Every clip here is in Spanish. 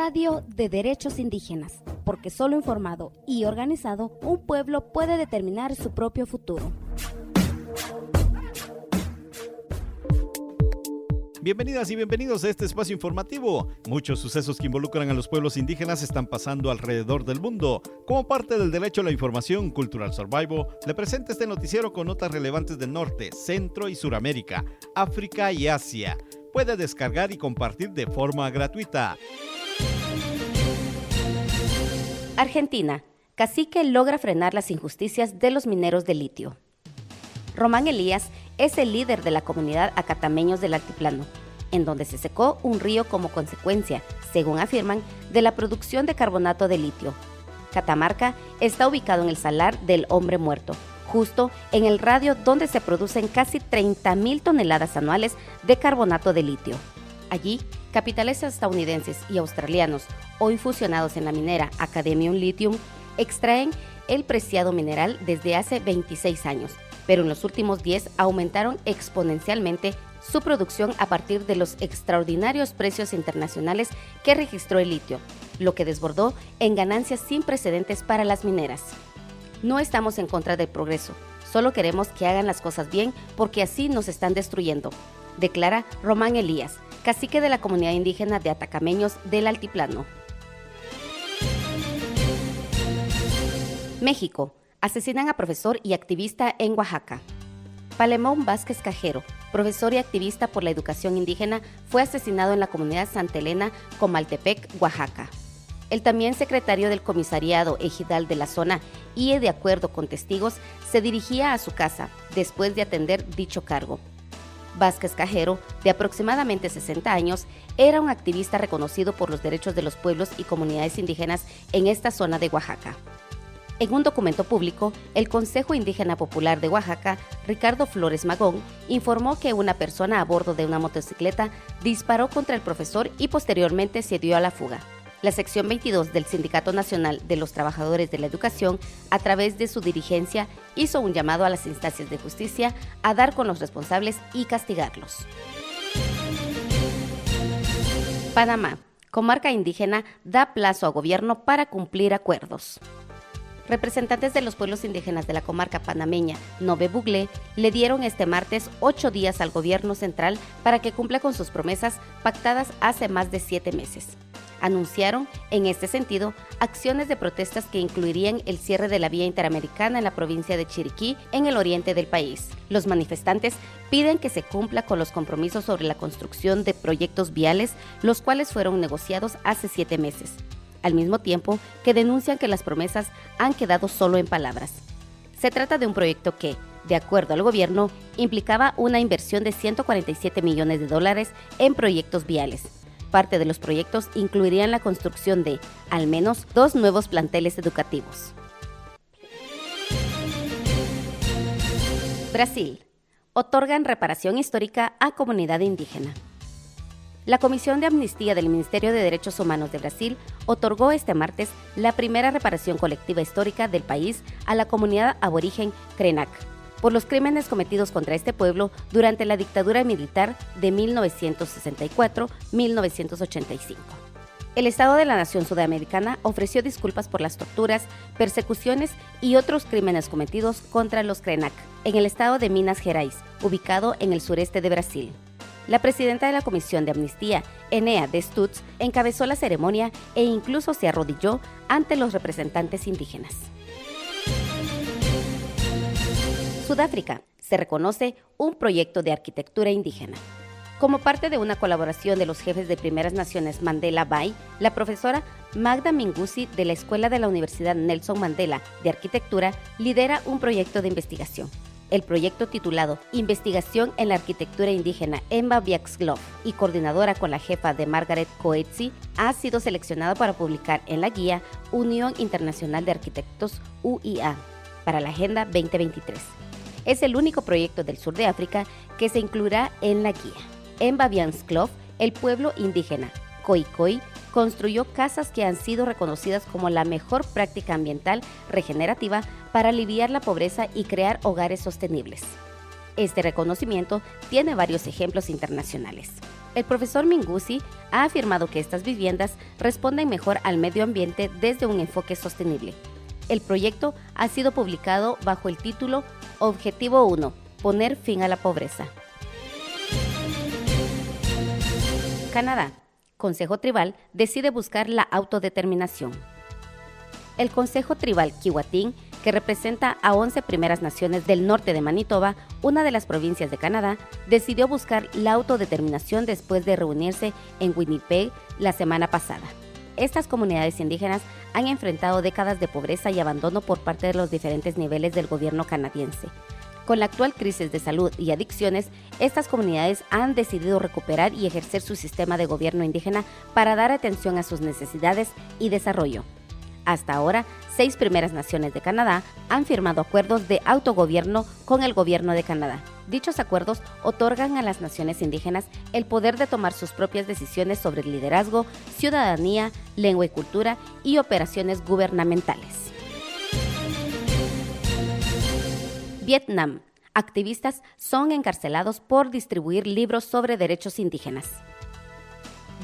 Radio de Derechos Indígenas, porque solo informado y organizado, un pueblo puede determinar su propio futuro. Bienvenidas y bienvenidos a este espacio informativo. Muchos sucesos que involucran a los pueblos indígenas están pasando alrededor del mundo. Como parte del derecho a la información Cultural Survival, le presenta este noticiero con notas relevantes del norte, centro y Suramérica, África y Asia. Puede descargar y compartir de forma gratuita. Argentina. Cacique logra frenar las injusticias de los mineros de litio. Román Elías es el líder de la comunidad acatameños del altiplano, en donde se secó un río como consecuencia, según afirman, de la producción de carbonato de litio. Catamarca está ubicado en el Salar del Hombre Muerto, justo en el radio donde se producen casi 30,000 toneladas anuales de carbonato de litio. Allí, capitales estadounidenses y australianos, hoy fusionados en la minera Academium Lithium, extraen el preciado mineral desde hace 26 años, pero en los últimos 10 aumentaron exponencialmente su producción a partir de los extraordinarios precios internacionales que registró el litio, lo que desbordó en ganancias sin precedentes para las mineras. No estamos en contra del progreso, solo queremos que hagan las cosas bien porque así nos están destruyendo, declara Román Elías, cacique de la comunidad indígena de atacameños del altiplano. México. Asesinan a profesor y activista en Oaxaca. Palemón Vázquez Cajero, profesor y activista por la educación indígena, fue asesinado en la comunidad Santa Elena, Comaltepec, Oaxaca. El también secretario del comisariado ejidal de la zona y, de acuerdo con testigos, se dirigía a su casa después de atender dicho cargo. Vázquez Cajero, de aproximadamente 60 años, era un activista reconocido por los derechos de los pueblos y comunidades indígenas en esta zona de Oaxaca. En un documento público, el Consejo Indígena Popular de Oaxaca, Ricardo Flores Magón, informó que una persona a bordo de una motocicleta disparó contra el profesor y posteriormente se dio a la fuga. La sección 22 del Sindicato Nacional de los Trabajadores de la Educación, a través de su dirigencia, hizo un llamado a las instancias de justicia a dar con los responsables y castigarlos. Panamá. Comarca indígena da plazo a gobierno para cumplir acuerdos. Representantes de los pueblos indígenas de la comarca panameña Nove Buglé le dieron este martes 8 días al gobierno central para que cumpla con sus promesas pactadas hace más de 7 meses. Anunciaron, en este sentido, acciones de protestas que incluirían el cierre de la vía interamericana en la provincia de Chiriquí, en el oriente del país. Los manifestantes piden que se cumpla con los compromisos sobre la construcción de proyectos viales, los cuales fueron negociados hace 7 meses. Al mismo tiempo que denuncian que las promesas han quedado solo en palabras. Se trata de un proyecto que, de acuerdo al gobierno, implicaba una inversión de $147 millones en proyectos viales. Parte de los proyectos incluirían la construcción de, al menos, 2 nuevos planteles educativos. Brasil. Otorgan reparación histórica a comunidad indígena. La Comisión de Amnistía del Ministerio de Derechos Humanos de Brasil otorgó este martes la primera reparación colectiva histórica del país a la comunidad aborigen Krenak por los crímenes cometidos contra este pueblo durante la dictadura militar de 1964-1985. El Estado de la Nación Sudamericana ofreció disculpas por las torturas, persecuciones y otros crímenes cometidos contra los Krenak en el estado de Minas Gerais, ubicado en el sureste de Brasil. La presidenta de la Comisión de Amnistía, Enea de Stutz, encabezó la ceremonia e incluso se arrodilló ante los representantes indígenas. Sudáfrica. Se reconoce un proyecto de arquitectura indígena. Como parte de una colaboración de los jefes de Primeras Naciones Mandela Bay, la profesora Magda Minguzi de la Escuela de la Universidad Nelson Mandela de Arquitectura lidera un proyecto de investigación. El proyecto, titulado Investigación en la Arquitectura Indígena Emba Biaxlov y coordinadora con la jefa de Margaret Coetzee, ha sido seleccionado para publicar en la guía Unión Internacional de Arquitectos UIA para la Agenda 2023. Es el único proyecto del sur de África que se incluirá en la guía. En Babiansklov, el pueblo indígena Khoikhoi construyó casas que han sido reconocidas como la mejor práctica ambiental regenerativa para aliviar la pobreza y crear hogares sostenibles. Este reconocimiento tiene varios ejemplos internacionales. El profesor Minguzi ha afirmado que estas viviendas responden mejor al medio ambiente desde un enfoque sostenible. El proyecto ha sido publicado bajo el título Objetivo 1, poner fin a la pobreza. Canadá. Consejo Tribal decide buscar la autodeterminación. El Consejo Tribal Kiiwetin, que representa a 11 primeras naciones del norte de Manitoba, una de las provincias de Canadá, decidió buscar la autodeterminación después de reunirse en Winnipeg la semana pasada. Estas comunidades indígenas han enfrentado décadas de pobreza y abandono por parte de los diferentes niveles del gobierno canadiense. Con la actual crisis de salud y adicciones, estas comunidades han decidido recuperar y ejercer su sistema de gobierno indígena para dar atención a sus necesidades y desarrollo. Hasta ahora, 6 primeras naciones de Canadá han firmado acuerdos de autogobierno con el gobierno de Canadá. Dichos acuerdos otorgan a las naciones indígenas el poder de tomar sus propias decisiones sobre liderazgo, ciudadanía, lengua y cultura y operaciones gubernamentales. Vietnam. Activistas son encarcelados por distribuir libros sobre derechos indígenas.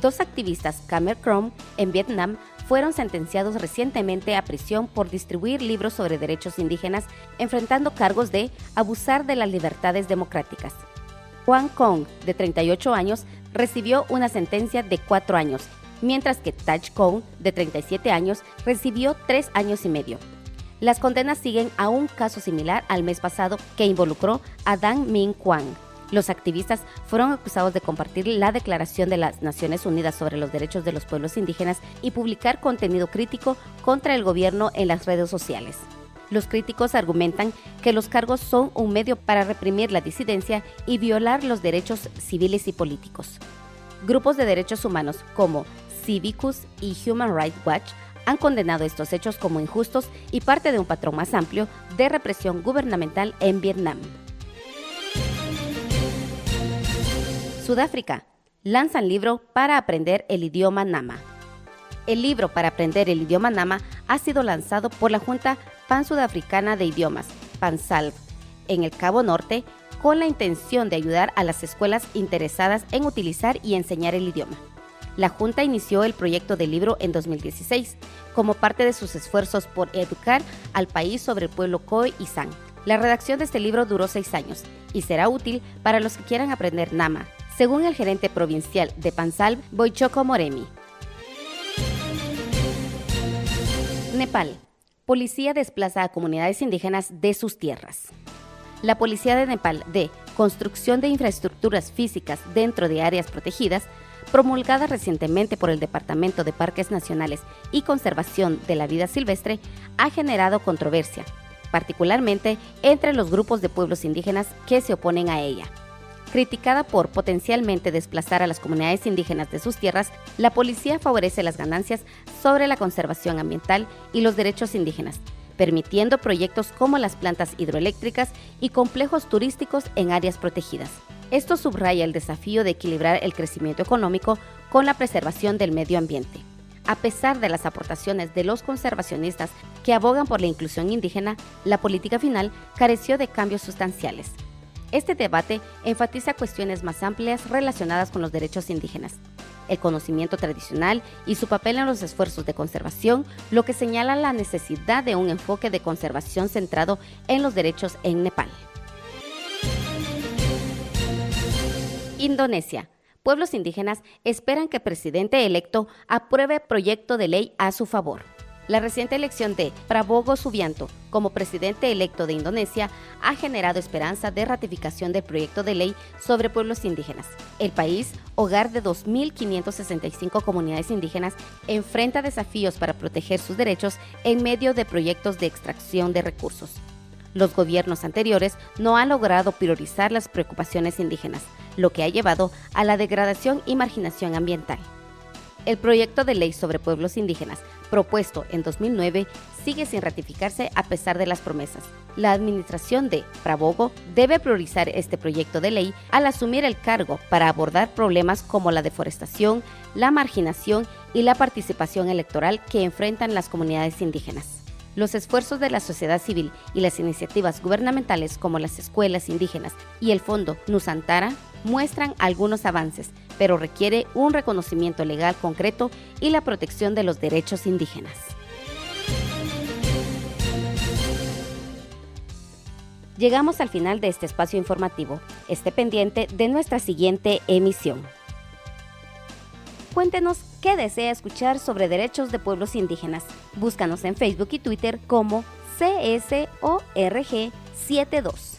2 activistas Khmer Krom en Vietnam fueron sentenciados recientemente a prisión por distribuir libros sobre derechos indígenas, enfrentando cargos de abusar de las libertades democráticas. Juan Kong, de 38 años, recibió una sentencia de 4 años, mientras que Thach Kong, de 37 años, recibió 3 años y medio. Las condenas siguen a un caso similar al mes pasado que involucró a Dan Minh Quang. Los activistas fueron acusados de compartir la Declaración de las Naciones Unidas sobre los Derechos de los Pueblos Indígenas y publicar contenido crítico contra el gobierno en las redes sociales. Los críticos argumentan que los cargos son un medio para reprimir la disidencia y violar los derechos civiles y políticos. Grupos de derechos humanos como Civicus y Human Rights Watch han condenado estos hechos como injustos y parte de un patrón más amplio de represión gubernamental en Vietnam. Sudáfrica. Lanzan libro para aprender el idioma Nama. El libro para aprender el idioma Nama ha sido lanzado por la Junta Pan-Sudafricana de Idiomas, PANSALV, en el Cabo Norte, con la intención de ayudar a las escuelas interesadas en utilizar y enseñar el idioma. La Junta inició el proyecto del libro en 2016, como parte de sus esfuerzos por educar al país sobre el pueblo Khoi y San. La redacción de este libro duró 6 años y será útil para los que quieran aprender Nama, según el gerente provincial de PANSALV, Boichoko Moremi. Nepal. Policía desplaza a comunidades indígenas de sus tierras. La Policía de Nepal de Construcción de Infraestructuras Físicas dentro de áreas protegidas, promulgada recientemente por el Departamento de Parques Nacionales y Conservación de la Vida Silvestre, ha generado controversia, particularmente entre los grupos de pueblos indígenas que se oponen a ella. Criticada por potencialmente desplazar a las comunidades indígenas de sus tierras, la policía favorece las ganancias sobre la conservación ambiental y los derechos indígenas, permitiendo proyectos como las plantas hidroeléctricas y complejos turísticos en áreas protegidas. Esto subraya el desafío de equilibrar el crecimiento económico con la preservación del medio ambiente. A pesar de las aportaciones de los conservacionistas que abogan por la inclusión indígena, la política final careció de cambios sustanciales. Este debate enfatiza cuestiones más amplias relacionadas con los derechos indígenas, el conocimiento tradicional y su papel en los esfuerzos de conservación, lo que señala la necesidad de un enfoque de conservación centrado en los derechos en Nepal. Indonesia. Pueblos indígenas esperan que el presidente electo apruebe proyecto de ley a su favor. La reciente elección de Prabowo Subianto como presidente electo de Indonesia ha generado esperanza de ratificación del proyecto de ley sobre pueblos indígenas. El país, hogar de 2.565 comunidades indígenas, enfrenta desafíos para proteger sus derechos en medio de proyectos de extracción de recursos. Los gobiernos anteriores no han logrado priorizar las preocupaciones indígenas, lo que ha llevado a la degradación y marginación ambiental. El proyecto de ley sobre pueblos indígenas, propuesto en 2009, sigue sin ratificarse a pesar de las promesas. La administración de Prabowo debe priorizar este proyecto de ley al asumir el cargo para abordar problemas como la deforestación, la marginación y la participación electoral que enfrentan las comunidades indígenas. Los esfuerzos de la sociedad civil y las iniciativas gubernamentales como las escuelas indígenas y el Fondo Nusantara muestran algunos avances, pero requiere un reconocimiento legal concreto y la protección de los derechos indígenas. Llegamos al final de este espacio informativo. Esté pendiente de nuestra siguiente emisión. Cuéntenos qué desea escuchar sobre derechos de pueblos indígenas. Búscanos en Facebook y Twitter como CSORG72.